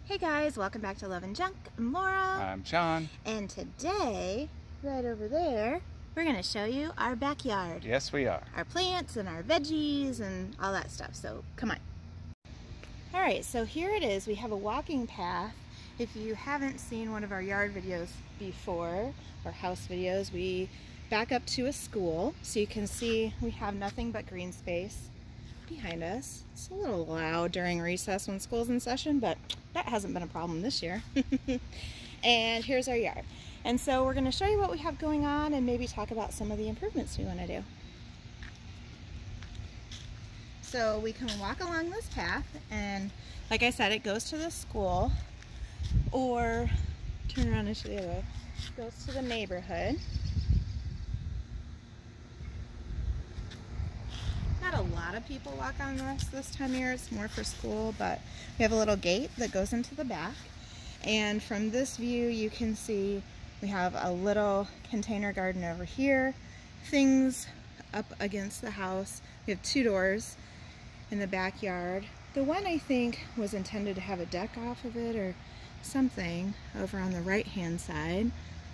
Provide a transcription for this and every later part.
Hey guys, welcome back to Love and Junk. I'm Laura. I'm John. And today, right over there, we're going to show you our backyard. Yes, we are. Our plants and our veggies and all that stuff. So come on. Alright, so here it is. We have a walking path. If you haven't seen one of our yard videos before, or house videos, we back up to a school. So you can see we have nothing but green space behind us. It's a little loud during recess when school's in session, but that hasn't been a problem this year. And here's our yard. And so we're going to show you what we have going on and maybe talk about some of the improvements we want to do. So we can walk along this path, and like I said, it goes to the school, or turn around and show the other way. It goes to the neighborhood. Not a lot of people walk on this time of year. It's more for school, but we have a little gate that goes into the back. And from this view, you can see we have a little container garden over here. Things up against the house. We have two doors in the backyard. The one I think was intended to have a deck off of it or something over on the right-hand side.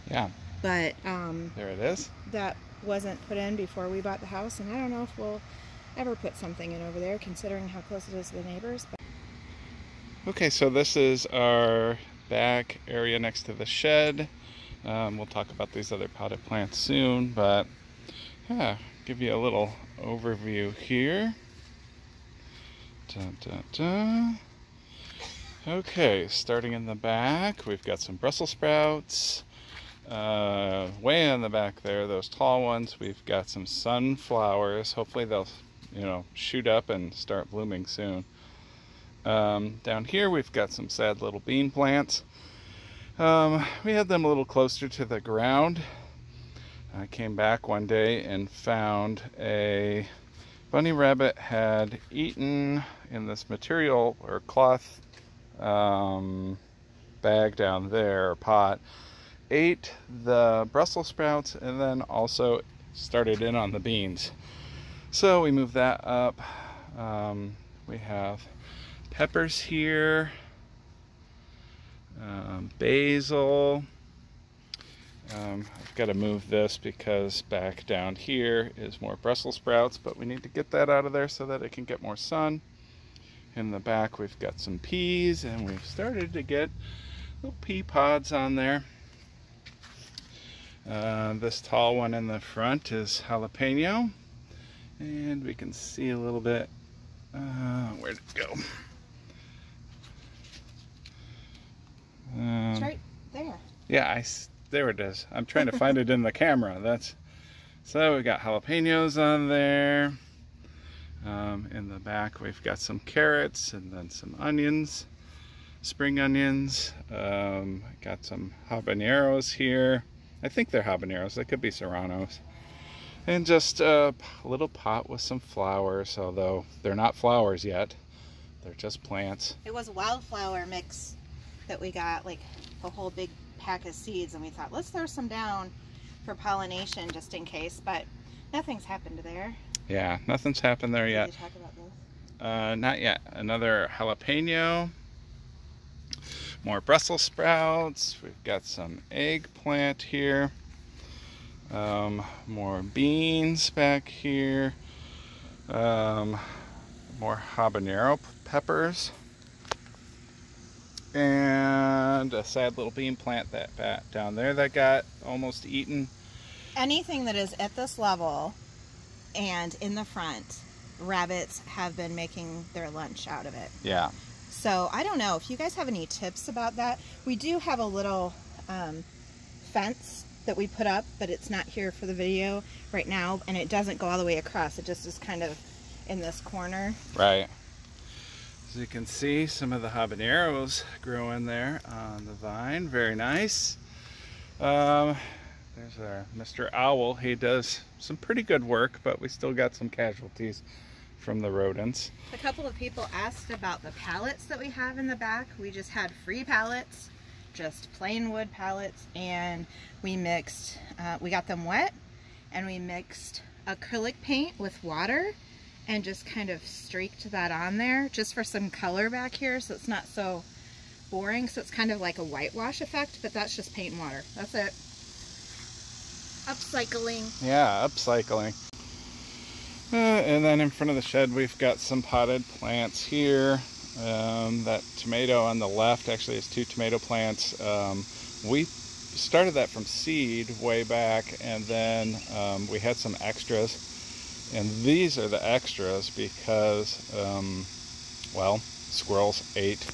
Yeah. But there it is. That wasn't put in before we bought the house, and I don't know if we'll ever put something in over there, considering how close it is to the neighbors. But okay, so this is our back area next to the shed. We'll talk about these other potted plants soon, but yeah, give you a little overview here. Dun, dun, dun. Okay, starting in the back, we've got some Brussels sprouts. Way in the back there, those tall ones, we've got some sunflowers. Hopefully they'll, shoot up and start blooming soon. Down here we've got some sad little bean plants. We had them a little closer to the ground. I came back one day and found a bunny rabbit had eaten in this material or cloth bag down there, or pot, ate the Brussels sprouts and then also started in on the beans. So we moved that up. We have peppers here, basil. I've got to move this because back down here is more Brussels sprouts, but we need to get that out of there so that it can get more sun. In the back we've got some peas, and we've started to get little pea pods on there. This tall one in the front is jalapeno, and we can see a little bit, where'd it go? it's right there. Yeah, there it is. I'm trying to find it in the camera. So we got jalapenos on there. In the back we've got some carrots and then some onions, spring onions. Got some habaneros here. I think they're habaneros. They could be serranos. And just a little pot with some flowers, although they're not flowers yet. They're just plants. It was a wildflower mix that we got, like a whole big pack of seeds, and we thought, let's throw some down for pollination just in case, but nothing's happened there. Yeah, nothing's happened there yet. Did you talk about this? Not yet. Another jalapeno. More Brussels sprouts. We've got some eggplant here. More beans back here. More habanero peppers. And a sad little bean plant that down there that got almost eaten. Anything that is at this level and in the front, rabbits have been making their lunch out of it. Yeah. So I don't know if you guys have any tips about that. We do have a little fence that we put up, but it's not here for the video right now, and it doesn't go all the way across. It just is kind of in this corner. Right. As you can see, some of the habaneros growing there on the vine. Very nice. There's our Mr. Owl. He does some pretty good work, but we still got some casualties from the rodents. A couple of people asked about the pallets that we have in the back. We just had free pallets, just plain wood pallets, and we mixed, we got them wet, and we mixed acrylic paint with water and just kind of streaked that on there just for some color back here so it's not so boring, so it's kind of like a whitewash effect, but that's just paint and water. That's it. Upcycling. Yeah, upcycling. And then in front of the shed, we've got some potted plants here. That tomato on the left actually is 2 tomato plants. We started that from seed way back, and then we had some extras. And these are the extras because, well, squirrels ate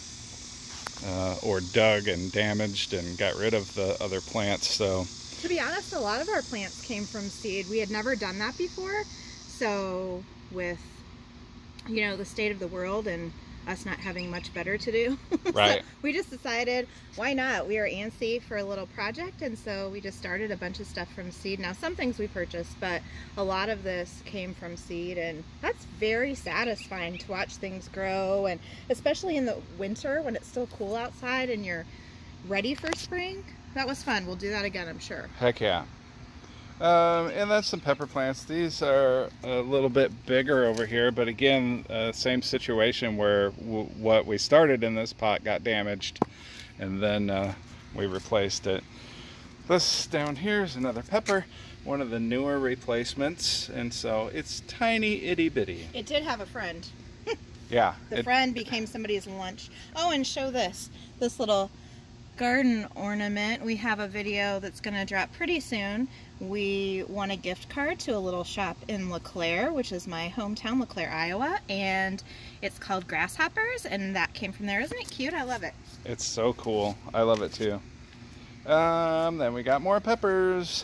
or dug and damaged and got rid of the other plants. So, to be honest, a lot of our plants came from seed. We had never done that before. So with, you know, the state of the world and us not having much better to do, right. So we just decided, why not? We were antsy for a little project, and so we just started a bunch of stuff from seed. Now, some things we purchased, but a lot of this came from seed, and that's very satisfying to watch things grow, and especially in the winter when it's still cool outside and you're ready for spring. That was fun. We'll do that again, I'm sure. Heck yeah. And that's some pepper plants. These are a little bit bigger over here, but again, same situation where what we started in this pot got damaged, and then we replaced it. This down here is another pepper, one of the newer replacements, and so it's tiny itty bitty. It did have a friend. Yeah. The friend became somebody's lunch. Oh, and show this little garden ornament. We have a video that's going to drop pretty soon. We won a gift card to a little shop in LeClaire, which is my hometown, LeClaire, Iowa, and it's called Grasshoppers, and that came from there. Isn't it cute? I love it. It's so cool. I love it too. Then we got more peppers.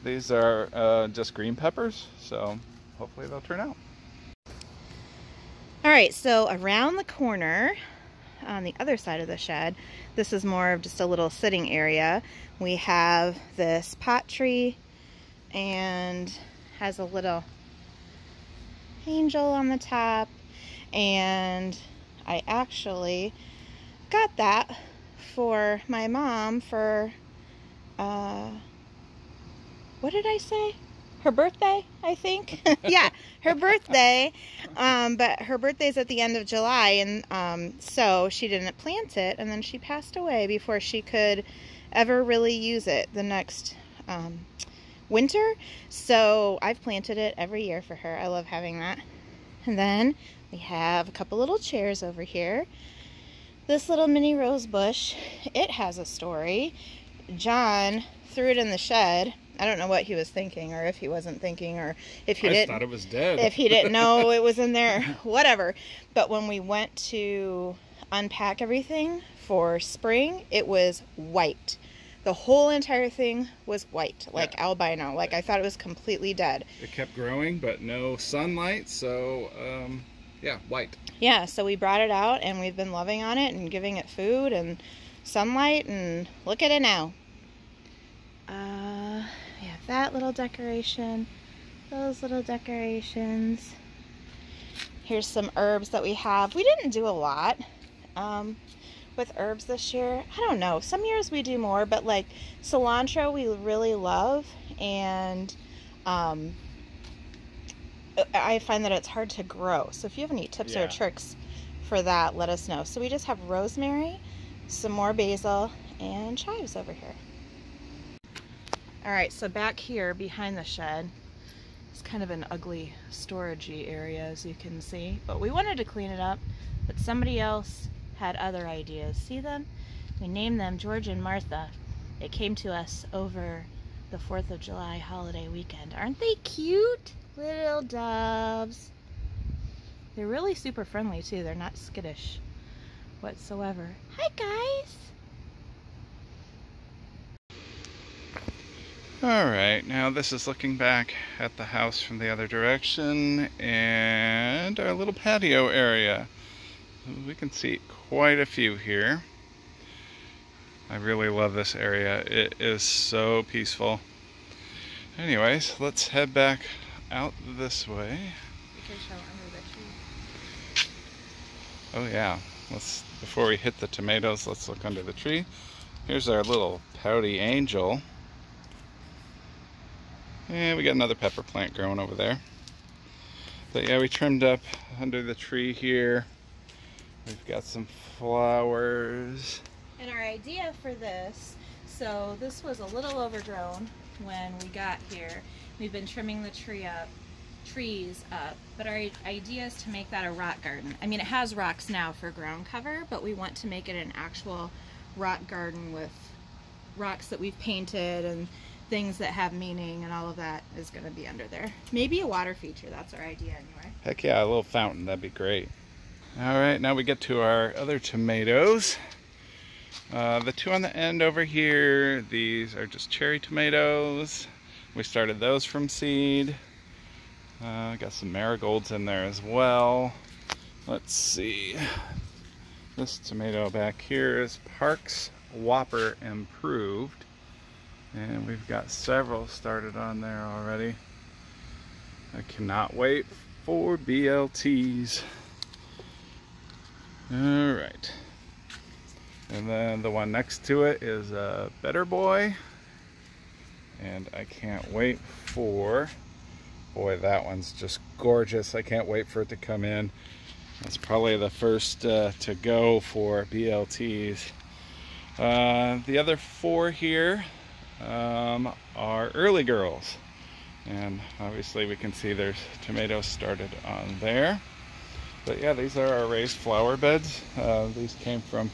These are just green peppers, so hopefully they'll turn out. All right, so around the corner on the other side of the shed, this is more of just a little sitting area. We have this pot tree and has a little angel on the top, and I actually got that for my mom for what did I say? Her birthday, I think. Yeah, her birthday. But her birthday's at the end of July, and so she didn't plant it, and then she passed away before she could ever really use it the next winter. So I've planted it every year for her. I love having that. And then we have a couple little chairs over here. This little mini rose bush, it has a story. John threw it in the shed. I don't know what he was thinking, or if he wasn't thinking, or if he didn't. I thought it was dead. If he didn't know it was in there, whatever. But when we went to unpack everything for spring, it was white. The whole entire thing was white, like albino. Like I thought it was completely dead. It kept growing, but no sunlight, so yeah, white. Yeah, so we brought it out, and we've been loving on it and giving it food and sunlight, and look at it now. We have that little decoration, those little decorations. Here's some herbs that we have. We didn't do a lot with herbs this year. I don't know. Some years we do more, but like cilantro we really love, and I find that it's hard to grow. So if you have any tips or tricks for that, let us know. So we just have rosemary, some more basil, and chives over here. All right, so back here behind the shed, it's kind of an ugly storagey area, as you can see, but we wanted to clean it up, but somebody else had other ideas. See them? We named them George and Martha. It came to us over the 4th of July holiday weekend. Aren't they cute? Little doves. They're really super friendly too. They're not skittish whatsoever. Hi guys! Alright, now this is looking back at the house from the other direction, and our little patio area. We can see quite a few here. I really love this area. It is so peaceful. Anyways, let's head back out this way. You can show under the tree. Oh yeah, before we hit the tomatoes, let's look under the tree. Here's our little pouty angel. And we got another pepper plant growing over there. But yeah, we trimmed up under the tree here. We've got some flowers. And our idea for this, so this was a little overgrown when we got here. We've been trimming the trees up, but our idea is to make that a rock garden. I mean, it has rocks now for ground cover, but we want to make it an actual rock garden with rocks that we've painted and things that have meaning, and all of that is going to be under there. Maybe a water feature, that's our idea anyway. Heck yeah, a little fountain, that'd be great. All right, now we get to our other tomatoes. The two on the end over here, these are just cherry tomatoes. We started those from seed. Got some marigolds in there as well. Let's see. This tomato back here is Parks Whopper Improved. And we've got several started on there already. I cannot wait for BLTs. All right. And then the one next to it is a Better Boy. And I can't wait for, boy, that one's just gorgeous. I can't wait for it to come in. That's probably the first to go for BLTs. The other four here are early girls. And obviously we can see there's tomatoes started on there. But yeah, these are our raised flower beds. These came from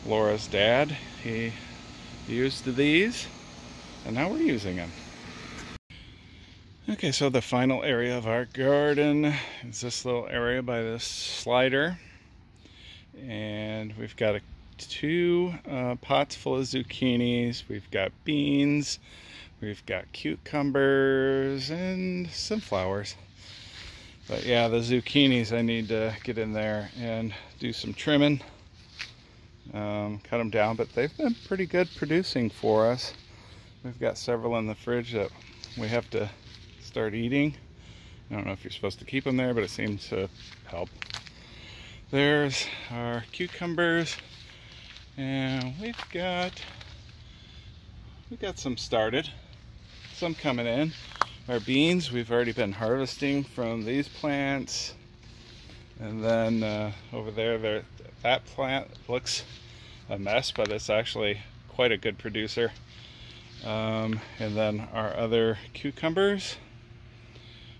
Laura's dad. He used these, and now we're using them. Okay, so the final area of our garden is this little area by this slider. And we've got two pots full of zucchinis. We've got beans. We've got cucumbers and some flowers. But yeah, the zucchinis, I need to get in there and do some trimming. Cut them down, but they've been pretty good producing for us. We've got several in the fridge that we have to start eating. I don't know if you're supposed to keep them there, but it seems to help. There's our cucumbers, and we've got some started, some coming in. Our beans, we've already been harvesting from these plants. And then over there, that plant looks a mess, but it's actually quite a good producer. And then our other cucumbers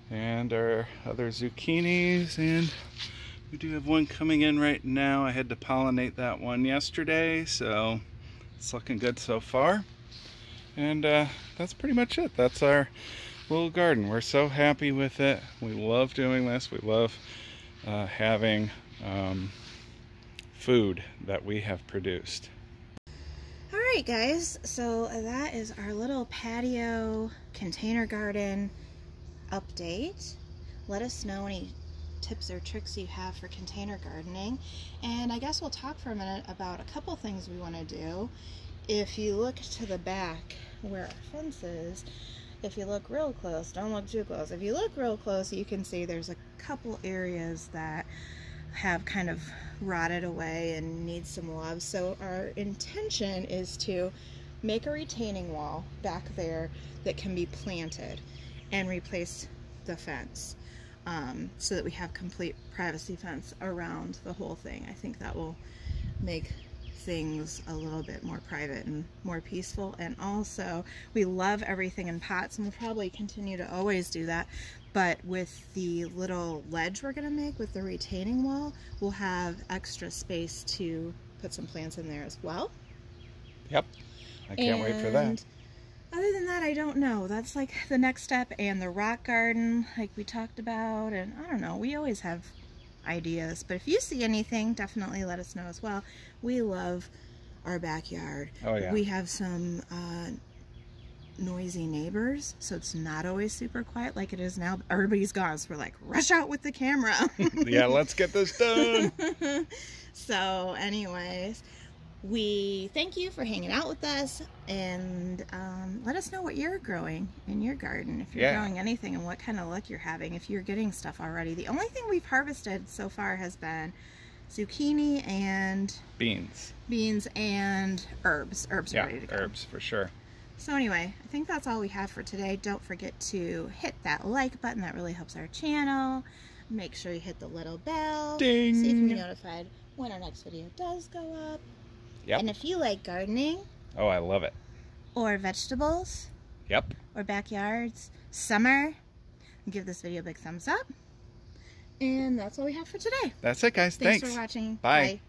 and our other zucchinis, and we do have one coming in right now. I had to pollinate that one yesterday, so it's looking good so far. And that's pretty much it. That's our little garden. We're so happy with it. We love doing this. We love having food that we have produced. All right, guys, so that is our little patio container garden update. Let us know any tips or tricks you have for container gardening, and I guess we'll talk for a minute about a couple things we want to do. If you look to the back where our fence is, if you look real close, don't look too close, if you look real close, you can see there's a couple areas that have kind of rotted away and need some love. So our intention is to make a retaining wall back there that can be planted and replace the fence, so that we have complete privacy fence around the whole thing. I think that will make things a little bit more private and more peaceful. And also, we love everything in pots, and we'll probably continue to always do that, but with the little ledge we're going to make with the retaining wall, we'll have extra space to put some plants in there as well. Yep, I can't wait for that. Other than that, I don't know. That's like the next step. And the rock garden, like we talked about, and I don't know, we always have ideas, but if you see anything, definitely let us know as well. We love our backyard. Oh yeah. We have some noisy neighbors, so it's not always super quiet like it is now. Everybody's gone, so we're like, rush out with the camera. Yeah, let's get this done. So anyways, we thank you for hanging out with us, and let us know what you're growing in your garden, if you're growing anything, and what kind of luck you're having, if you're getting stuff already. The only thing we've harvested so far has been zucchini and beans and herbs. Herbs are ready to go. Herbs for sure. So anyway, I think that's all we have for today. Don't forget to hit that like button. That really helps our channel. Make sure you hit the little bell. Ding! So you can be notified when our next video does go up. Yep. And if you like gardening, Oh, I love it. or vegetables, Yep. or backyards, summer, give this video a big thumbs up. And that's all we have for today. That's it, guys. Thanks for watching. Bye.